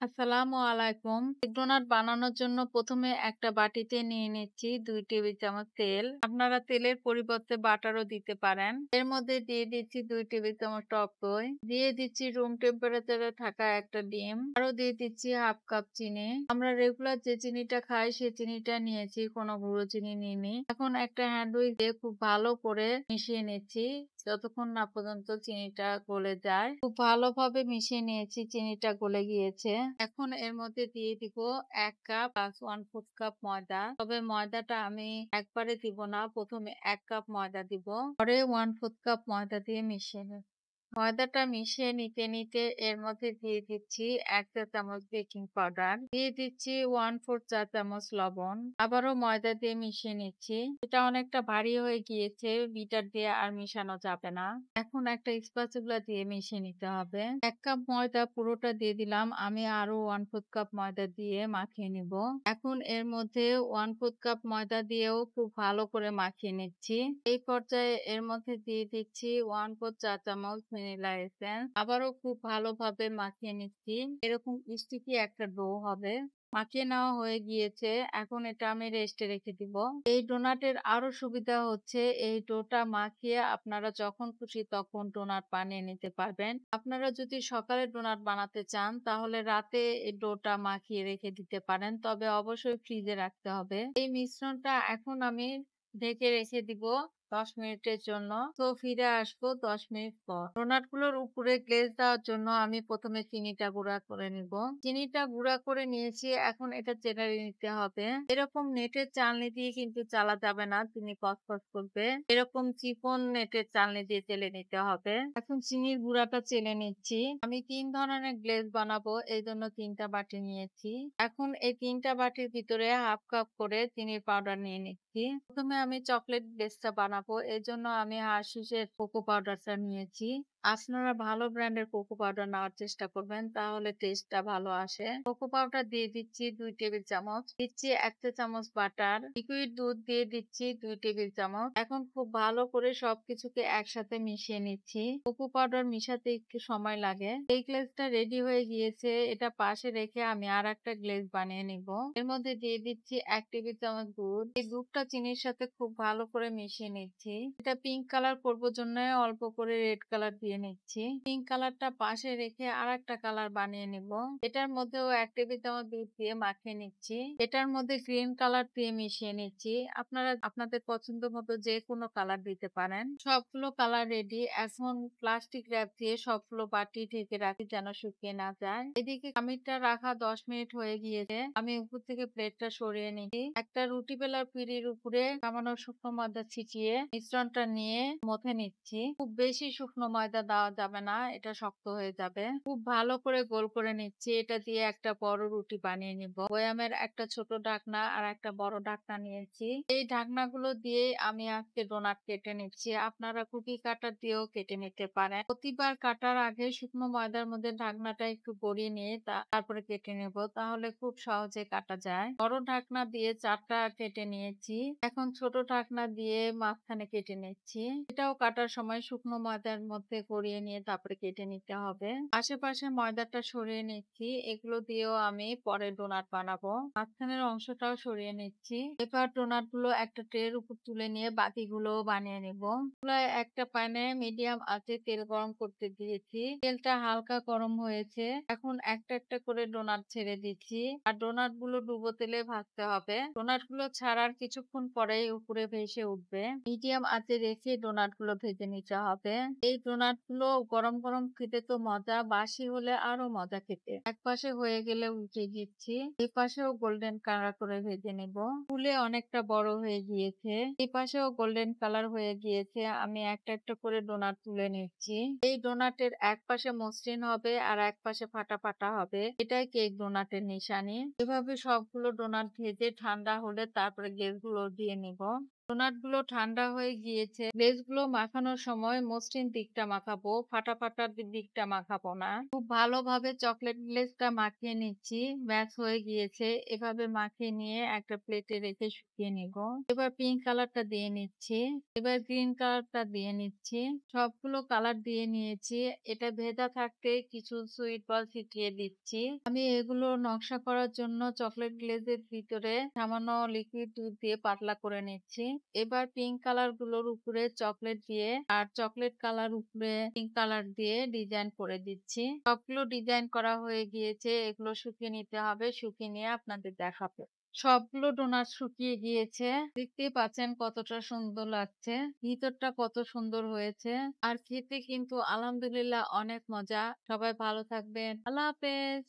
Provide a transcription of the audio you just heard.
আসসালামু আলাইকুম। Egg donut বানানোর জন্য ১ম এ একটা বাটিতে নিয়ে নিচ্ছি ২ টেবিল চামচ তেল। আপনারা তেলের পরিবর্তে বাটারও দিতে পারেন। এর মধ্যে দিয়ে দিচ্ছি ২ টেবিল চামচ টক দই। দিয়ে দিচ্ছি রুম টেম্পারেচারে থাকা একটা ডিম। আরো দিয়ে দিচ্ছি ১/২ কাপ চিনি। আমরা রেগুলার যে চিনিটা খাই সে চিনিটা নিয়েছি, কোনো গুঁড়ো চিনি নিইনি। এখন একটা হ্যান্ড উইক দিয়ে খুব ভালো করে মিশিয়ে নিচ্ছি যতক্ষণ না পর্যন্ত চিনিটা গলে যায়। খুব ভালোভাবে মিশিয়ে নিয়েছি, চিনিটা গলে গিয়েছে। এখন এর মধ্যে দিয়ে দিব ১ কাপ প্লাস 1/৪ কাপ ময়দা। তবে ময়দাটা আমি একবারে দিব না। ১ম এ ১ কাপ ময়দা দিব। পরে 1/৪ কাপ ময়দা দিয়ে মিশিয়ে নেব। ময়দাটা মিশিয়ে নিতে এর মধ্যে দিয়ে দিচ্ছি ১ চা চামচ বেকিং পাউডার। দিয়ে দিচ্ছি 1/৪ চা চামচ লবণ। আবারও ময়দা দিয়ে মিশিয়ে নিচ্ছি। এটা অনেকটা ভারী হয়ে গিয়েছে। বিটার দিয়ে আর মিশানো যাবে না। এখন একটা স্প্যাচুলা দিয়ে মিশিয়ে নিতে হবে। ১ কাপ ময়দা পুরোটা দিয়ে দিলাম। আমি আরো 1/৪ কাপ ময়দা দিয়ে মাখিয়ে নিব। এখন এর মধ্যে 1/৪ কাপ ময়দা দিয়েও খুব ভালো করে মাখিয়ে নিচ্ছি। এই পর্যায়ে এর মধ্যে দিয়ে দিচ্ছি 1/৪ চা চামচ ভ্যানিলা এসেন্স। আবারও খুব ভালোভাবে মাখিয়ে নিচ্ছি। এরকম স্টিকি একটা ডো হবে। মাখিয়ে নেওয়া হয়ে গিয়েছে। এখন এটা আমি রেস্টে রেখে দিব। এই ডোনাটের আরো সুবিধা হচ্ছে এই ডোটা মাখিয়ে আপনারা যখন খুশি তখন ডোনাট বানিয়ে নিতে পারবেন। আপনারা যদি সকালে ডোনাট বানাতে চান তাহলে রাতে এই ডোটা মাখিয়ে রেখে দিতে পারেন। তবে অবশ্যই ফ্রিজে রাখতে হবে। এই মিশ্রণটা এখন আমি ঢেকে রেখে দিব ১০ মিনিটের জন্য। তো ফিরে আসবো ১০ মিনিট পর। ডোনাট গুলোর উপরে গ্লেজ দেওয়ার জন্য আমি ১ম এ চিনিটা গুঁড়া করে নিব। চিনিটা গুঁড়া করে নিয়েছি, এখন এটা চেলে নিতে হবে। এরকম নেটের চালনি দিয়ে কিন্তু চালা যাবে না, চিনি কস করবে। এরকম চিকন নেটের চালনি দিয়ে চেলে নিতে হবে। এখন চিনির গুঁড়াটা চেলে নিচ্ছি। আমি ৩ ধরনের গ্লেজ বানাবো, এই জন্য ৩ টা বাটি নিয়েছি। এখন এই ৩ টা বাটির ভিতরে ১/২ কাপ করে চিনির পাউডার নিয়ে নিচ্ছি। ১ম এ আমি চকলেট গ্লেজটা বানাবো, এজন্য আমি হার্শিস এর কোকো পাউডারটা নিয়েছি। আপনারা ভালো ব্র্যান্ডের কোকো পাউডার নেওয়ার চেষ্টা করবেন, তাহলে টেস্টটা ভালো আসে। কোকো পাউডার দিয়ে দিচ্ছি ২ টেবিল চামচ। দিচ্ছি ১ চা চামচ বাটার। লিকুইড দুধ দিয়ে দিচ্ছি ২ টেবিল চামচ। এখন খুব ভালো করে সবকিছুকে একসাথে মিশিয়ে নিচ্ছি। কোকো পাউডার মিশাতে একটু সময় লাগে। এই গ্লেজটা রেডি হয়ে গিয়েছে। এটা পাশে রেখে আমি আরেকটা গ্লেজ বানিয়ে নিব। এর মধ্যে দিয়ে দিচ্ছি ১ টেবিল চামচ দুধ। এই দুধটা চিনির সাথে খুব ভালো করে মিশিয়ে নিচ্ছি। এটা পিঙ্ক কালার করব জন্য অল্প করে রেড কালার দিয়ে নিচ্ছি। পিঙ্ক কালারটা পাশে রেখে আরেকটা কালার বানিয়ে নিব। এটার মধ্যেও ১ টেবিল চামচ দুধ দিয়ে মাখিয়ে নিচ্ছি। এটার মধ্যে গ্রিন কালার দিয়ে মিশিয়ে নিচ্ছি। আপনারা আপনাদের পছন্দ মতো যে কোনো কালার দিতে পারেন। সবগুলো কালার রেডি। এখন প্লাস্টিক র‍্যাপ দিয়ে সবগুলো বাটি ঢেকে রাখি যেন শুকিয়ে না যায়। এদিকে খামিরটা রাখা ১০ মিনিট হয়ে গিয়েছে। আমি উপর থেকে প্লেটটা সরিয়ে নিচ্ছি। একটা রুটি বেলার পিঁড়ির উপরে সামান্য শুকনো ময়দা ছিটিয়ে মিশ্রণটা নিয়ে মথে নিচ্ছি। খুব বেশি শুকনো ময়দা দেওয়া যাবে না, এটা শক্ত হয়ে যাবে। খুব ভালো করে গোল করে নিচ্ছি। এটা দিয়ে একটা বড় রুটি বানিয়ে নিব। বয়ামের একটা ছোট ঢাকনা আর একটা বড় ঢাকনা নিয়েছি। এই ঢাকনাগুলো দিয়ে আমি আজকে ডোনাট কেটে নিচ্ছি। আপনারা কুকি কাটার দিয়েও কেটে নিতে পারেন। প্রতিবার কাটার আগে শুকনো ময়দার মধ্যে ঢাকনাটা একটু গড়িয়ে নিয়ে তারপরে কেটে নেব, তাহলে খুব সহজে কাটা যায়। বড় ঢাকনা দিয়ে ৪ টা কেটে নিয়েছি। এখন ছোট ঢাকনা দিয়ে মাঝখানে কেটে নিচ্ছি। এটাও কাটার সময় শুকনো ময়দার মধ্যে গড়িয়ে নিয়ে তারপরে কেটে নিতে হবে। আশেপাশে ময়দাটা সরিয়ে নিচ্ছি। এগুলো দিয়েও আমি পরে ডোনাট বানাবো। মাঝখানের অংশটাও সরিয়ে নিচ্ছি। এবার ডোনাট গুলো একটা ট্রের উপর তুলে নিয়ে বাকিগুলোও বানিয়ে নিব। চুলায় একটা প্যানে মিডিয়াম আঁচে তেল গরম করতে দিয়েছি। তেলটা হালকা গরম হয়েছে। এখন একটা একটা করে ডোনাট ছেড়ে দিচ্ছি। আর ডোনাট গুলো ডুবো তেলে ভাজতে হবে। ডোনাট গুলো ছাড়ার কিছুক্ষণ পরেই উপরে ভেসে উঠবে। মিডিয়াম আঁচে রেখে ডোনাট গুলো ভেজে নিতে হবে। এই ডোনাট গুলো গরম গরম খেতে তো মজা, বাসি হলে আরো মজা খেতে। এক পাশে হয়ে গেলে উল্টে দিচ্ছি। এই পাশেও গোল্ডেন কালার করে ভেজে নিব। ফুলে অনেকটা বড় হয়ে গিয়েছে। এই পাশেও গোল্ডেন কালার হয়ে গিয়েছে। আমি একটা একটা করে ডোনাট তুলে নিচ্ছি। এই ডোনাটের এক পাশে মসৃণ হবে আর এক পাশে ফাটা ফাটা হবে। এটাই কেক ডোনাটের নিশানি। এভাবে সবগুলো ডোনাট ভেজে ঠান্ডা হলে তারপরে গ্লেজ গুলো দিয়ে নিব। ডোনাট গুলো ঠান্ডা হয়ে গিয়েছে। গ্লেজ গুলো মাখানোর সময় মসৃণ দিকটা মাখাবো, ফাটা ফাটা দিকটা মাখাবো না। খুব ভালোভাবে চকলেট গ্লেজটা মাখিয়ে নিচ্ছি। ব্যাস হয়ে গিয়েছে। এভাবে মাখিয়ে নিয়ে একটা প্লেটে রেখে শুকিয়ে নিব। এবার পিঙ্ক কালারটা দিয়ে নিচ্ছি। এবার গ্রিন কালারটা দিয়ে নিচ্ছি। সবগুলো কালার দিয়ে নিয়েছি। এটা ভেজা থাকতে কিছু সুইট বল ছিটিয়ে দিচ্ছি। আমি এগুলো নকশা করার জন্য চকলেট গ্লেজের ভিতরে সামান্য লিকুইড দুধ দিয়ে পাতলা করে নিচ্ছি। এবার পিঙ্ক কালার গুলোর উপরে চকলেট দিয়ে আর চকলেট কালার উপরে পিঙ্ক কালার দিয়ে ডিজাইন করে দিচ্ছি। সবগুলো ডিজাইন করা হয়ে গিয়েছে। এগুলো শুকিয়ে নিতে হবে। শুকিয়ে নিয়ে আপনাদের দেখাবো। সবগুলো ডোনাট শুকিয়ে গিয়েছে। দেখতেই পাচ্ছেন কতটা সুন্দর লাগছে। ভিতরটা কত সুন্দর হয়েছে। আর খেতে কিন্তু আলহামদুলিল্লাহ অনেক মজা। সবাই ভালো থাকবেন। আল্লাহ হাফেজ।